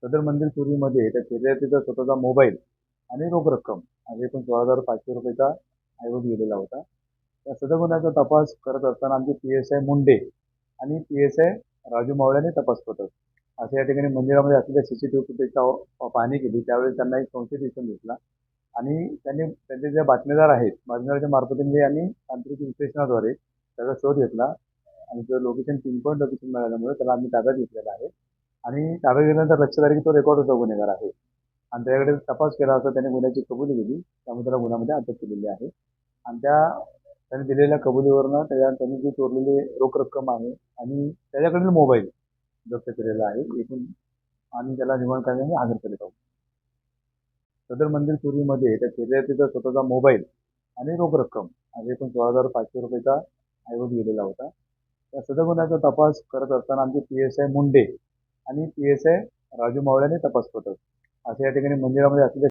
सदर मंदिर चोरीमध्ये त्या फिर्यादीचा स्वतःचा मोबाईल आणि रोख रक्कम असे एकूण 16,500 रुपयेचा ऐवज गेलेला होता. त्या सदर गुन्ह्याचा तपास करत असताना आमचे पी-एस-आय मुंडे आणि पी-एस-आय राजू मावळे यांनी तपास पथक असं या ठिकाणी मंदिरामध्ये असलेल्या सीसीटीव्ही फुटेजचा पाहणी केली. त्यावेळी त्यांना एक संशय दिसून दिसला आणि त्यांचे जे बातमीदार आहेत, बातमीदाराच्या मार्फतीने यांनी तांत्रिक विश्लेषणाद्वारे त्याचा शोध घेतला आणि जो लोकेशन पिनपॉईंट लोकेशन मिळाल्यामुळे त्याला आम्ही ताब्यात घेतलेला आहे आणि ताब्यात घेतल्यानंतर लक्षात आलं की तो रेकॉर्ड होता गुन्हेगार आहे आणि त्याच्याकडे तपास केला असता त्याने गुन्ह्याची कबुली दिली. त्यामुळे त्याला गुन्ह्यामध्ये अटक केलेली आहे आणि त्याने दिलेल्या कबुलीवरनं त्यांनी जी चोरलेली रोख रक्कम आहे आणि त्याच्याकडील मोबाईल जप्त केलेला आहे एकूण आणि त्याला रिमांड करण्याने हजर केले आहोत. सदर मंदिर चोरीमध्ये त्या फिर्यादीचा स्वतःचा मोबाईल आणि रोख रक्कम असे एकूण 16,500 रुपयेचा ऐवज गेलेला होता. त्या सदर गुन्ह्याचा तपास करत असताना आमचे पी-एस-आय मुंडे आणि पी-एस-आय राजू मावळे यांनी तपास पथक असं या ठिकाणी मंदिरामध्ये असलेल्या